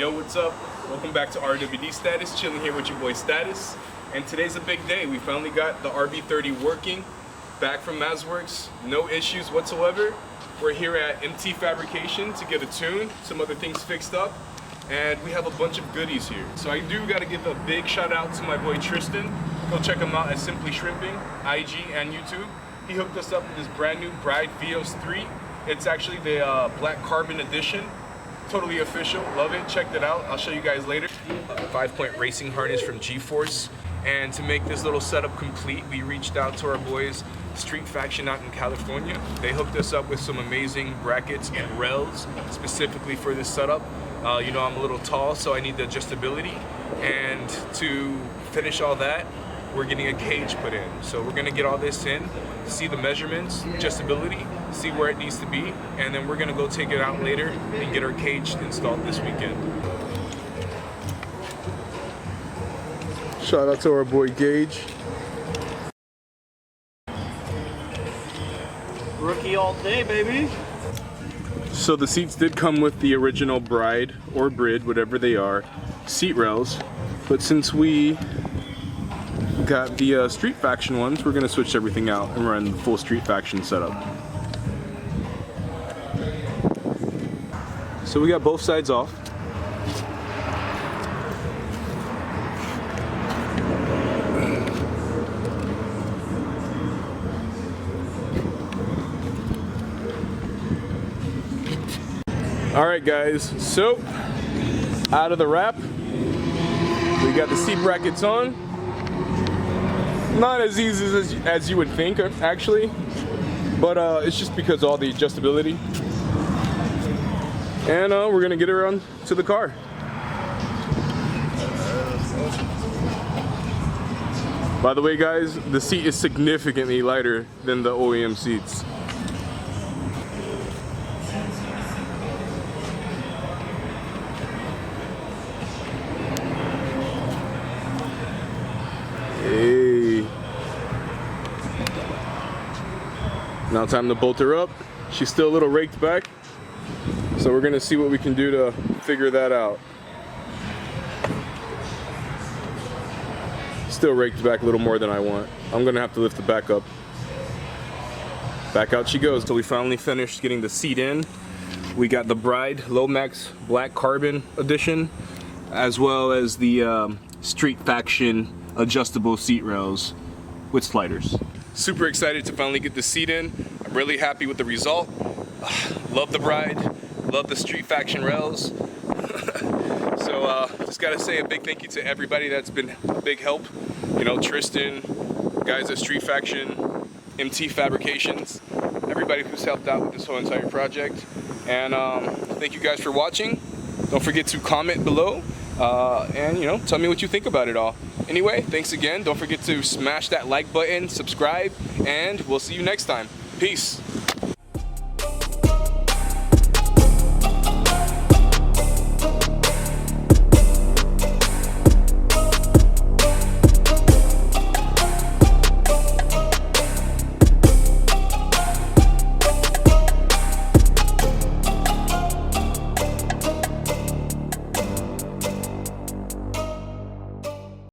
Yo, what's up? Welcome back to RB30det Status, chilling here with your boy Status. And today's a big day. We finally got the RB30 working, back from MazWorks, no issues whatsoever. We're here at MT Fabrication to get a tune, some other things fixed up, and we have a bunch of goodies here. So I do gotta give a big shout out to my boy Tristan. Go check him out at Simply Shrimping, IG and YouTube. He hooked us up with this brand new Bride Vios 3. It's actually the black carbon edition. Totally official, love it, checked it out. I'll show you guys later. A 5-point racing harness from G-Force. And to make this little setup complete, we reached out to our boys, Street Faction out in California. They hooked us up with some amazing brackets and rails specifically for this setup. You know, I'm a little tall, so I need the adjustability. And to finish all that, we're getting a cage put in. So we're gonna get all this in, see the measurements, adjustability, see where it needs to be, and then we're gonna go take it out later and get our cage installed this weekend. Shout out to our boy Gage. Rookie all day, baby. So the seats did come with the original Bride or Brid, whatever they are, seat rails, but since we got the Street Faction ones, we're gonna switch everything out and run the full Street Faction setup. So we got both sides off. All right, guys, so out of the wrap, we got the seat brackets on. Not as easy as you would think, actually, but it's just because all the adjustability. And we're gonna get her on to the car. By the way, guys, the seat is significantly lighter than the OEM seats. Hey. Now time to bolt her up. She's still a little raked back, so we're gonna see what we can do to figure that out. Still raked back a little more than I want. I'm gonna have to lift the back up. Back out she goes. So we finally finished getting the seat in. We got the Bride Low-Max Black Carbon Edition, as well as the Street Faction adjustable seat rails with sliders. Super excited to finally get the seat in. I'm really happy with the result. Love the Bride, love the Street Faction rails. So just gotta say a big thank you to everybody that's been a big help. You know, Tristan, guys at Street Faction, MT Fabrications, everybody who's helped out with this whole entire project. And thank you guys for watching. Don't forget to comment below and, you know, tell me what you think about it all. Anyway, thanks again. Don't forget to smash that like button, subscribe, and we'll see you next time. Peace.